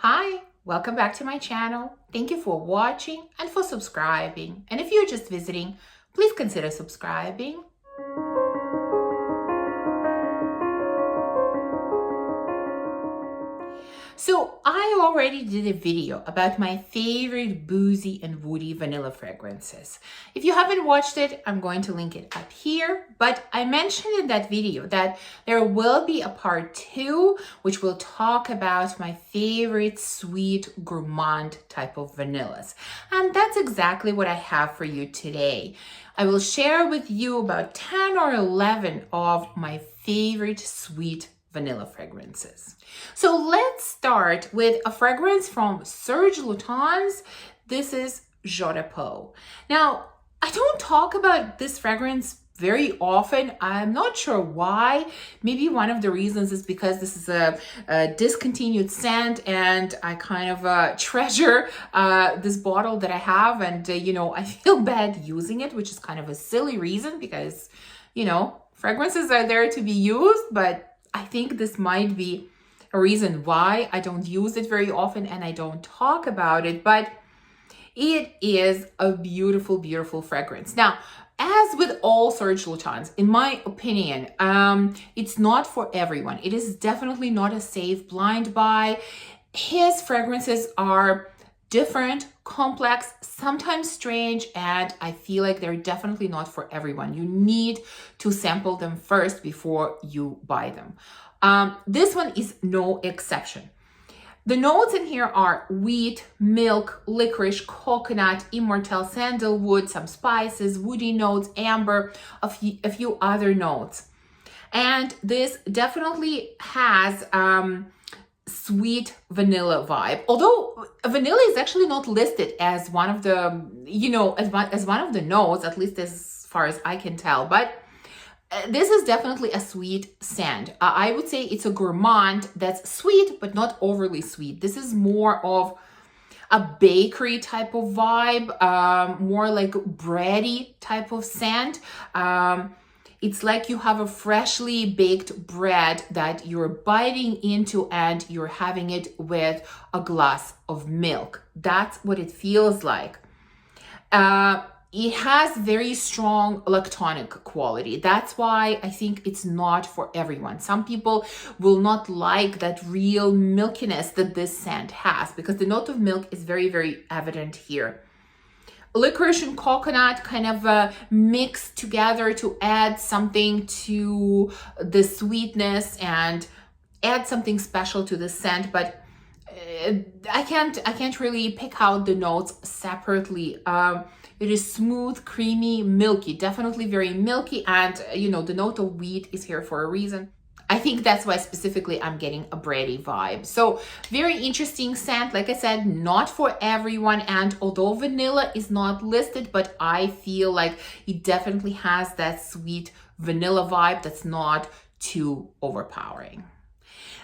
Hi, welcome back to my channel. Thank you for watching and for subscribing. And if you're just visiting, please consider subscribing. So I already did a video about my favorite boozy and woody vanilla fragrances. If you haven't watched it, I'm going to link it up here. But I mentioned in that video that there will be a part 2, which will talk about my favorite sweet gourmand type of vanillas. And that's exactly what I have for you today. I will share with you about 10 or 11 of my favorite sweet vanilla fragrances. So let's start with a fragrance from Serge Lutens. This is Jeux de Peau. Now, I don't talk about this fragrance very often. I'm not sure why. Maybe one of the reasons is because this is a discontinued scent and I kind of treasure this bottle that I have, and I feel bad using it, which is kind of a silly reason because fragrances are there to be used, but I think this might be a reason why I don't use it very often and I don't talk about it, but it is a beautiful, beautiful fragrance. Now, as with all Serge Lutens, in my opinion, it's not for everyone. It is definitely not a safe blind buy. His fragrances are different, complex, sometimes strange, and I feel like they're definitely not for everyone. You need to sample them first before you buy them. This one is no exception. The notes in here are wheat, milk, licorice, coconut, immortelle sandalwood, some spices, woody notes, amber, a few other notes. And this definitely has sweet vanilla vibe, although vanilla is actually not listed as one of the as one of the notes, at least as far as I can tell, but this is definitely a sweet scent. I would say it's a gourmand that's sweet but not overly sweet. This is more of a bakery type of vibe, more like bready type of scent. It's like you have a freshly baked bread that you're biting into and you're having it with a glass of milk. That's what it feels like. It has very strong lactonic quality. That's why I think it's not for everyone. Some people will not like that real milkiness that this scent has because the note of milk is very, very evident here. Licorice and coconut kind of mix together to add something to the sweetness and add something special to the scent, but I can't really pick out the notes separately. It is smooth, creamy, milky, definitely very milky, and the note of wheat is here for a reason. I think that's why specifically I'm getting a bready vibe. So very interesting scent. Like I said, not for everyone. And although vanilla is not listed, but I feel like it definitely has that sweet vanilla vibe that's not too overpowering.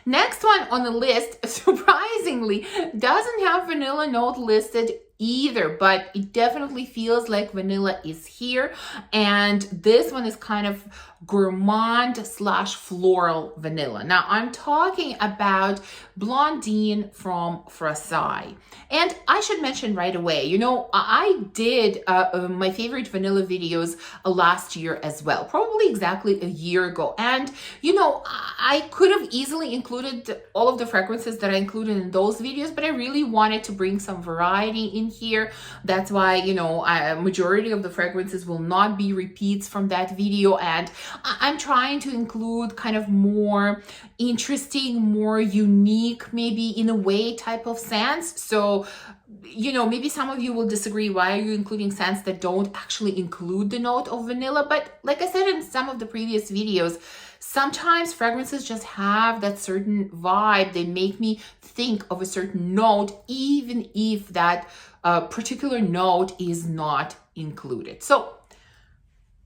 Next one on the list, surprisingly, doesn't have vanilla note listed either, but it definitely feels like vanilla is here. And this one is kind of gourmand / floral vanilla. Now I'm talking about Blondine from Frassai. And I should mention right away, I did my favorite vanilla videos last year as well, probably exactly a year ago. And, I could have easily included all of the fragrances that I included in those videos, but I really wanted to bring some variety in here. That's why, a majority of the fragrances will not be repeats from that video. And I'm trying to include kind of more interesting, more unique, maybe in a way type of scents. So, maybe some of you will disagree. Why are you including scents that don't actually include the note of vanilla? But like I said in some of the previous videos, sometimes fragrances just have that certain vibe. They make me think of a certain note, even if that particular note is not included. So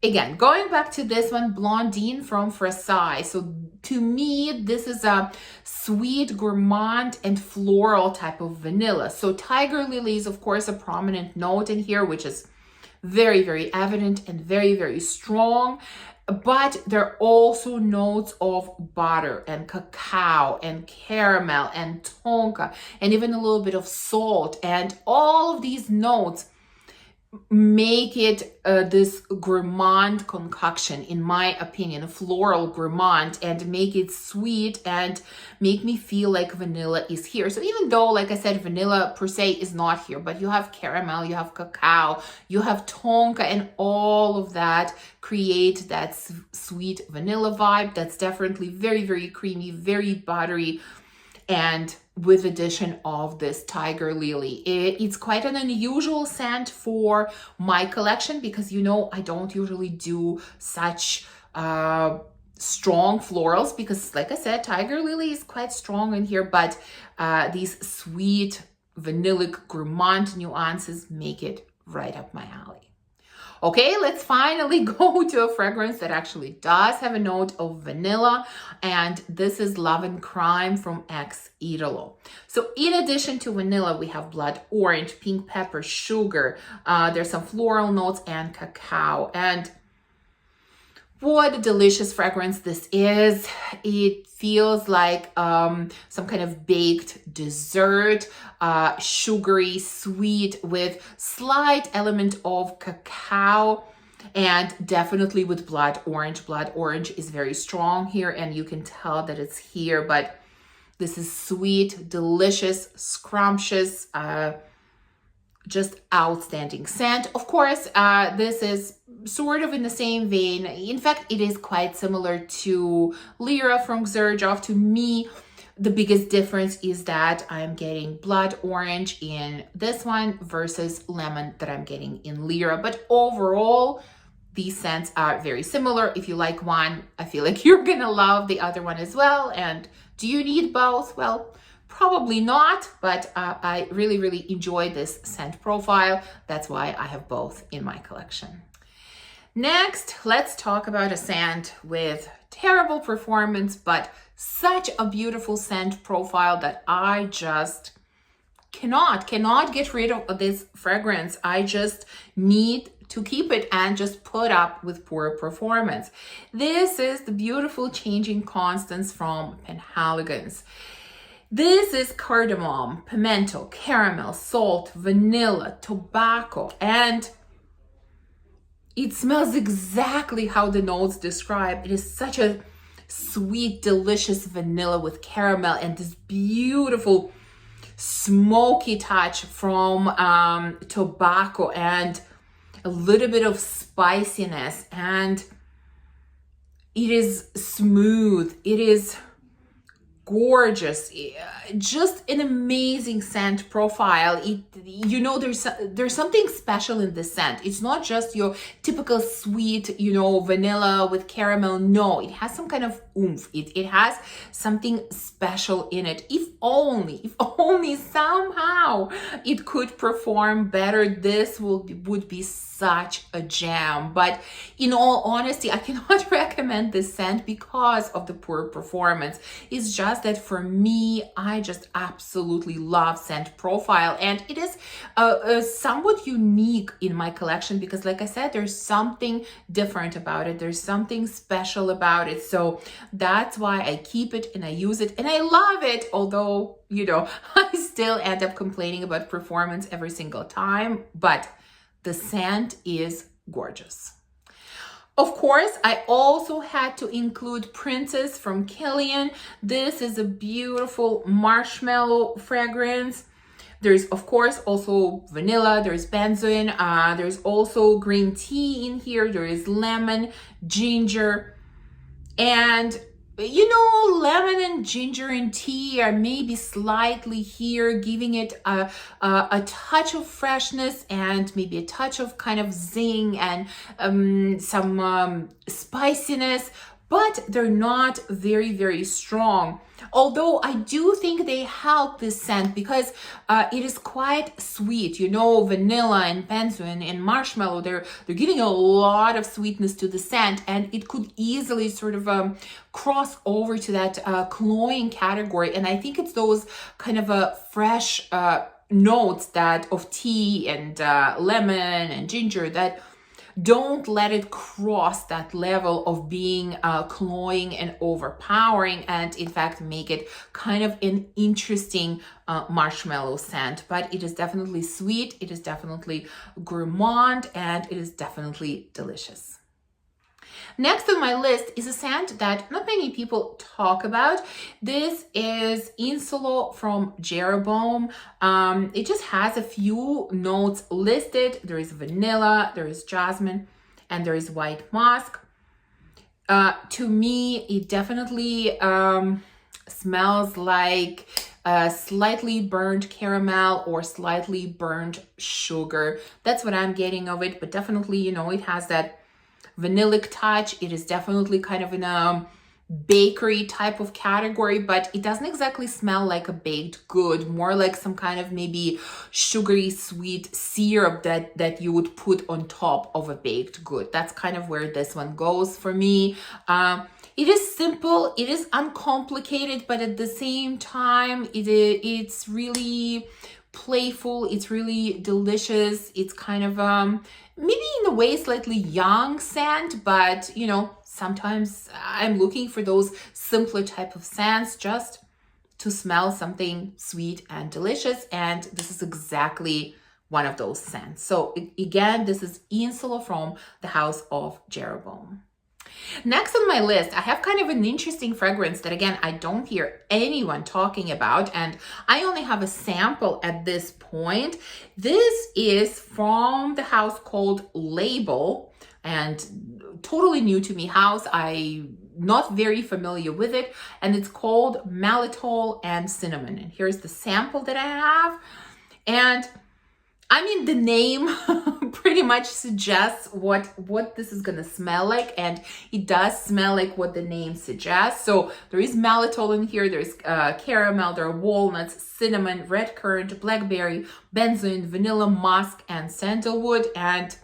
again, going back to this one, Blondine from Frassai. So to me, this is a sweet gourmand and floral type of vanilla. So tiger lily is of course a prominent note in here, which is very, very evident and very, very strong. but there are also notes of butter and cacao and caramel and tonka and even a little bit of salt, and all of these notes make it this gourmand concoction, in my opinion, a floral gourmand, and make it sweet and make me feel like vanilla is here. So even though, like I said, vanilla per se is not here, but you have caramel, you have cacao, you have tonka, and all of that create that sweet vanilla vibe that's definitely very, very creamy, very buttery, and with addition of this tiger lily. It's quite an unusual scent for my collection because, you know, I don't usually do such strong florals because, like I said, tiger lily is quite strong in here, but these sweet vanillic gourmand nuances make it right up my alley. Okay, let's finally go to a fragrance that actually does have a note of vanilla, and this is Love and Crime from Idolo. So in addition to vanilla, we have blood orange, pink pepper, sugar, there's some floral notes and cacao, and what a delicious fragrance this is. It feels like some kind of baked dessert, sugary, sweet, with slight element of cacao, and definitely with blood orange. Blood orange is very strong here, and you can tell that it's here, but this is sweet, delicious, scrumptious, just outstanding scent. Of course, this is sort of in the same vein. In fact, it is quite similar to Lyra from Xerjoff. To me, the biggest difference is that I'm getting blood orange in this one versus lemon that I'm getting in Lyra. But overall, these scents are very similar. If you like one, I feel like you're gonna love the other one as well. And do you need both? Well, probably not, but I really, really enjoy this scent profile. That's why I have both in my collection. Next, let's talk about a scent with terrible performance, but such a beautiful scent profile that I just cannot get rid of this fragrance. I just need to keep it and just put up with poor performance. This is the beautiful Changing Constance from Penhaligon's. This is cardamom, pimento, caramel, salt, vanilla, tobacco, and it smells exactly how the notes describe. It is such a sweet, delicious vanilla with caramel and this beautiful smoky touch from tobacco and a little bit of spiciness. And it is smooth. It is gorgeous, just an amazing scent profile. You know, there's something special in this scent. It's not just your typical sweet, you know, vanilla with caramel. No, it has some kind of oomph. It has something special in it. If only somehow it could perform better, this would be such a jam. But in all honesty, I cannot recommend this scent because of the poor performance. It's just that for me, I just absolutely love scent profile, and it is somewhat unique in my collection because, like I said, there's something different about it. There's something special about it. So that's why I keep it and I use it and I love it. Although, you know, I still end up complaining about performance every single time, but the scent is gorgeous. Of course, I also had to include Princess from Kilian. This is a beautiful marshmallow fragrance. There's, of course, also vanilla, there's benzoin, there's also green tea in here, there is lemon, ginger, and you know, lemon and ginger and tea are maybe slightly here, giving it a touch of freshness and maybe a touch of kind of zing and some spiciness, but they're not very, very strong. Although I do think they help this scent because it is quite sweet. You know, vanilla and benzoin and marshmallow, they're giving a lot of sweetness to the scent, and it could easily sort of cross over to that cloying category. And I think it's those kind of fresh notes that of tea and lemon and ginger that don't let it cross that level of being cloying and overpowering, and in fact make it kind of an interesting marshmallow scent. But it is definitely sweet, it is definitely gourmand, and it is definitely delicious. Next on my list is a scent that not many people talk about. This is Insulo from Jeroboam. It just has a few notes listed. There is vanilla, there is jasmine, and there is white musk. To me, it definitely smells like slightly burnt caramel or slightly burnt sugar. That's what I'm getting of it, but definitely, you know, it has that vanillic touch. It is definitely kind of in a bakery type of category, but it doesn't exactly smell like a baked good, more like some kind of maybe sugary sweet syrup that you would put on top of a baked good. That's kind of where this one goes for me. It is simple, it is uncomplicated, but at the same time, it's really playful, it's really delicious. It's kind of maybe in a way slightly young scent, but you know, sometimes I'm looking for those simpler type of scents just to smell something sweet and delicious, and this is exactly one of those scents. So again, this is Insulo from the house of Jeroboam. Next on my list, I have kind of an interesting fragrance that, again, I don't hear anyone talking about, and I only have a sample at this point. This is from the house called Label, and totally new to me house. I'm not very familiar with it, and it's called Malitol and Cinnamon. And here's the sample that I have. And I mean, the name pretty much suggests what this is gonna smell like, and it does smell like what the name suggests. So there is malitol in here, there's caramel, there are walnuts, cinnamon, red currant, blackberry, benzoin, vanilla, musk, and sandalwood. And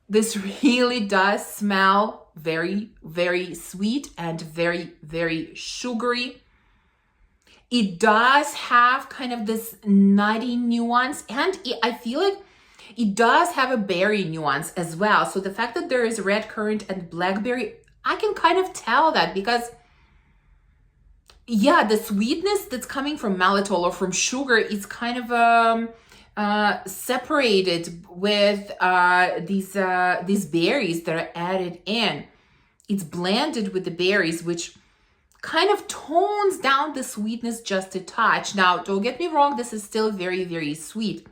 this really does smell very, very sweet and very, very sugary. It does have kind of this nutty nuance, and I feel like it does have a berry nuance as well. So the fact that there is red currant and blackberry, I can kind of tell that because, yeah, the sweetness that's coming from malitol or from sugar is kind of separated with these berries that are added in. It's blended with the berries, which kind of tones down the sweetness just a touch. Now, don't get me wrong, this is still very, very sweet,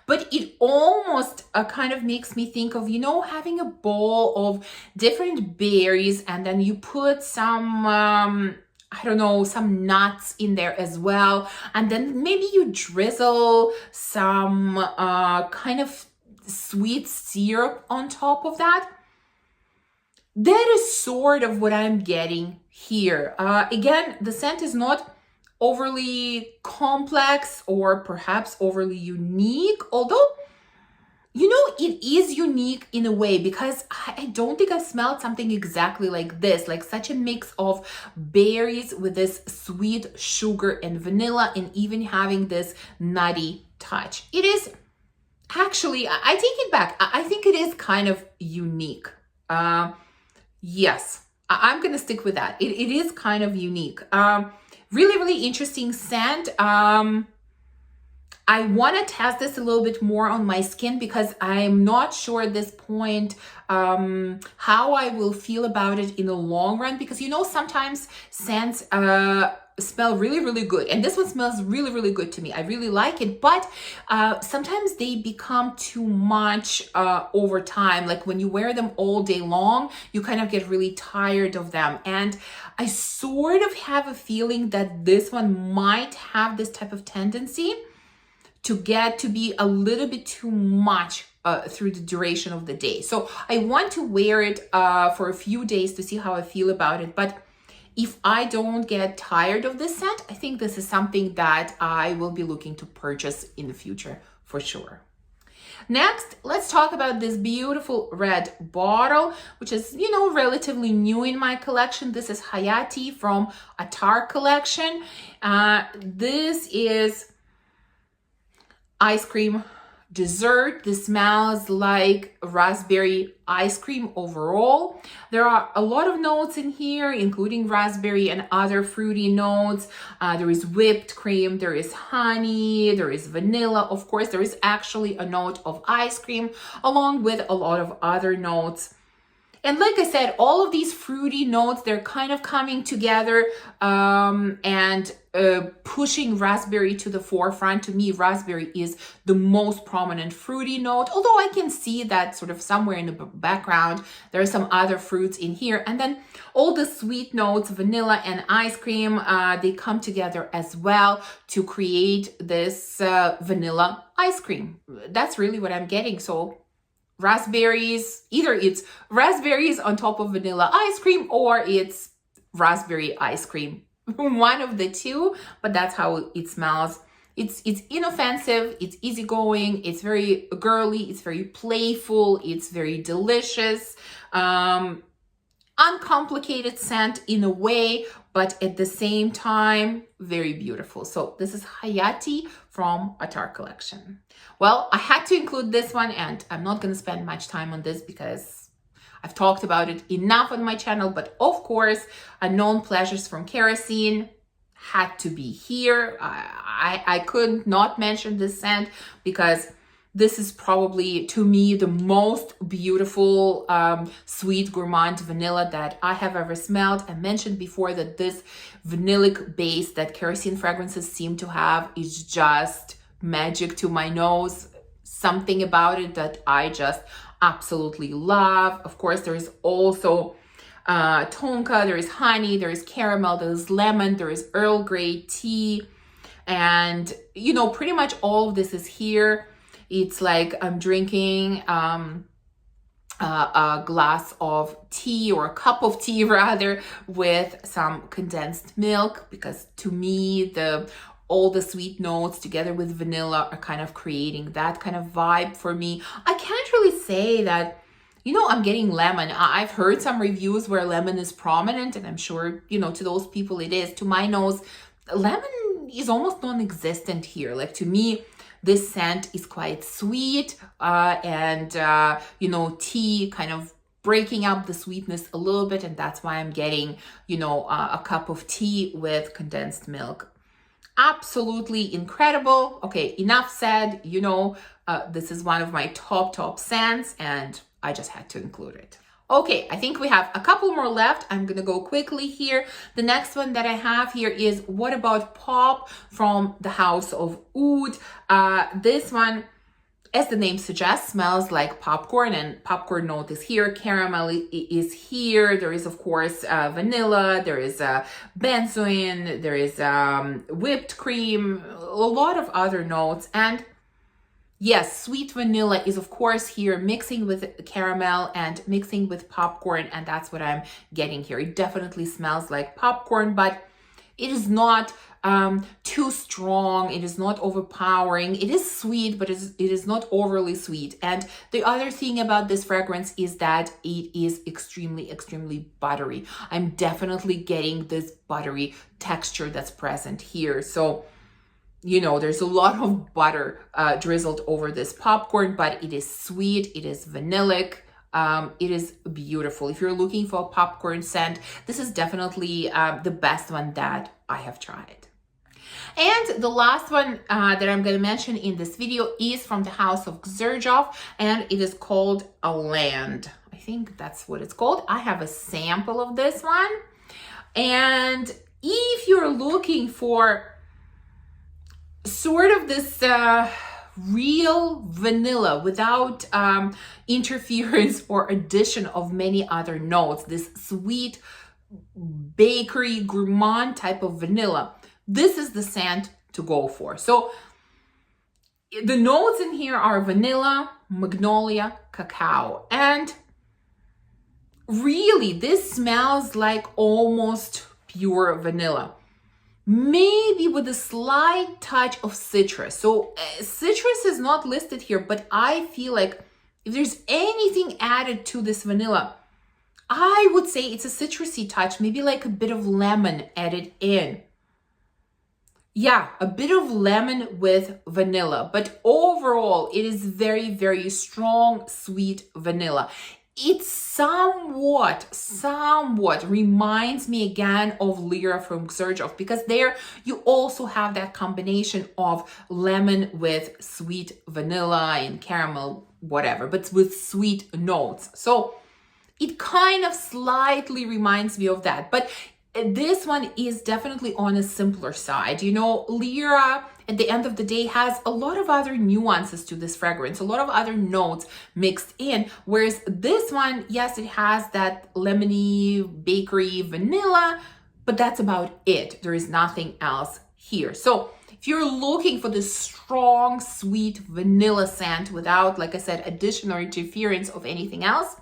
but it almost kind of makes me think of, you know, having a bowl of different berries and then you put some, I don't know, some nuts in there as well. And then maybe you drizzle some kind of sweet syrup on top of that. That is sort of what I'm getting here. Again, the scent is not overly complex or perhaps overly unique, although, you know, it is unique in a way because I don't think I've smelled something exactly like this, like such a mix of berries with this sweet sugar and vanilla and even having this nutty touch. It is actually, I take it back. I think it is kind of unique. Yes, I'm going to stick with that. It is kind of unique. Really, really interesting scent. I want to test this a little bit more on my skin because I'm not sure at this point how I will feel about it in the long run, because, you know, sometimes scents smell really, really good. And this one smells really, really good to me. I really like it, but sometimes they become too much over time. Like when you wear them all day long, you kind of get really tired of them. And I sort of have a feeling that this one might have this type of tendency to get to be a little bit too much through the duration of the day. So I want to wear it for a few days to see how I feel about it. But if I don't get tired of this scent, I think this is something that I will be looking to purchase in the future for sure. Next, let's talk about this beautiful red bottle, which is, you know, relatively new in my collection. This is Hayati from Attar collection. This is ice cream dessert. This smells like raspberry ice cream overall. There are a lot of notes in here, including raspberry and other fruity notes. There is whipped cream, there is honey, there is vanilla. Of course, there is actually a note of ice cream along with a lot of other notes. And like I said, all of these fruity notes, they're kind of coming together and pushing raspberry to the forefront. To me, raspberry is the most prominent fruity note, although I can see that sort of somewhere in the background, there are some other fruits in here. And then all the sweet notes, vanilla and ice cream, they come together as well to create this vanilla ice cream. That's really what I'm getting. So raspberries, either it's raspberries on top of vanilla ice cream or it's raspberry ice cream. One of the two, but that's how it smells. It's inoffensive, it's easygoing, it's very girly, it's very playful, it's very delicious. Uncomplicated scent in a way, but at the same time, very beautiful. So this is Hayati from Attar collection. Well, I had to include this one, and I'm not going to spend much time on this because I've talked about it enough on my channel, but of course, Unknown Pleasures from Kerosene had to be here. I couldn't not mention this scent because this is probably, to me, the most beautiful sweet gourmand vanilla that I have ever smelled. I mentioned before that this vanillic base that Kerosene fragrances seem to have is just magic to my nose. Something about it that I just absolutely love. Of course, there is also tonka, there is honey, there is caramel, there is lemon, there is Earl Grey tea. And, you know, pretty much all of this is here. It's like I'm drinking a glass of tea, or a cup of tea rather, with some condensed milk, because to me, all the sweet notes together with vanilla are kind of creating that kind of vibe for me. I can't really say that, you know, I'm getting lemon. I've heard some reviews where lemon is prominent, and I'm sure, you know, to those people it is. To my nose, lemon is almost non-existent here. Like, to me, this scent is quite sweet and, you know, tea kind of breaking up the sweetness a little bit. And that's why I'm getting, you know, a cup of tea with condensed milk. Absolutely incredible. Okay, enough said. You know, this is one of my top scents, and I just had to include it. Okay, I think we have a couple more left. I'm gonna go quickly here. The next one that I have here is What About Pop from the House of Oud. This one, as the name suggests, smells like popcorn, and popcorn note is here. Caramel is here. There is, of course, vanilla. There is benzoin. There is whipped cream. A lot of other notes. And yes, sweet vanilla is, of course, here, mixing with caramel and mixing with popcorn, and that's what I'm getting here. It definitely smells like popcorn, but it is not too strong. It is not overpowering. It is sweet, but it is not overly sweet. And the other thing about this fragrance is that it is extremely buttery. I'm definitely getting this buttery texture that's present here. So, you know, there's a lot of butter drizzled over this popcorn, but it is sweet, it is vanillic, it is beautiful. If you're looking for a popcorn scent, this is definitely the best one that I have tried. And the last one that I'm going to mention in this video is from the house of Xerjoff, and it is called Allende. I think that's what it's called. I have a sample of this one. And if you're looking for sort of this real vanilla without interference or addition of many other notes, this sweet bakery gourmand type of vanilla, this is the scent to go for. So the notes in here are vanilla, magnolia, cacao, and really this smells like almost pure vanilla, maybe with a slight touch of citrus. So citrus is not listed here, but I feel like if there's anything added to this vanilla, I would say it's a citrusy touch, maybe like a bit of lemon added in. yeah, a bit of lemon with vanilla, but overall it is very, very strong, sweet vanilla. It somewhat reminds me again of Lyra from Xerjoff, because there you also have that combination of lemon with sweet vanilla and caramel, whatever, but with sweet notes. So it kind of slightly reminds me of that, but this one is definitely on a simpler side. You know, Lyra at the end of the day has a lot of other nuances to this fragrance, a lot of other notes mixed in, whereas this one, yes, it has that lemony, bakery, vanilla, but that's about it. There is nothing else here. So if you're looking for this strong, sweet vanilla scent without, like I said, additional interference of anything else,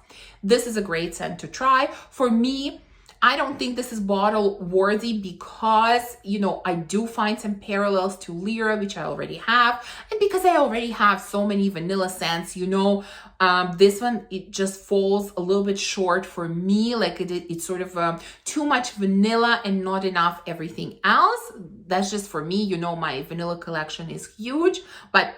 this is a great scent to try. For me, I don't think this is bottle worthy because, you know, I do find some parallels to Lyra, which I already have. And because I already have so many vanilla scents, you know, this one, it just falls a little bit short for me. Like it's sort of too much vanilla and not enough everything else. That's just for me. You know, my vanilla collection is huge, but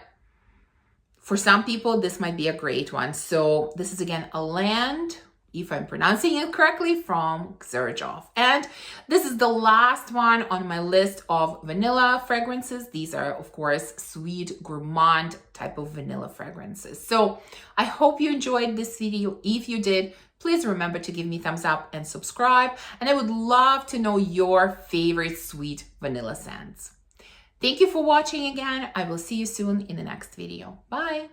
for some people, this might be a great one. So this is again Allende, if I'm pronouncing it correctly, from Xerjoff. And this is the last one on my list of vanilla fragrances. These are, of course, sweet gourmand type of vanilla fragrances. So I hope you enjoyed this video. If you did, please remember to give me a thumbs up and subscribe. And I would love to know your favorite sweet vanilla scents. Thank you for watching again. I will see you soon in the next video. Bye.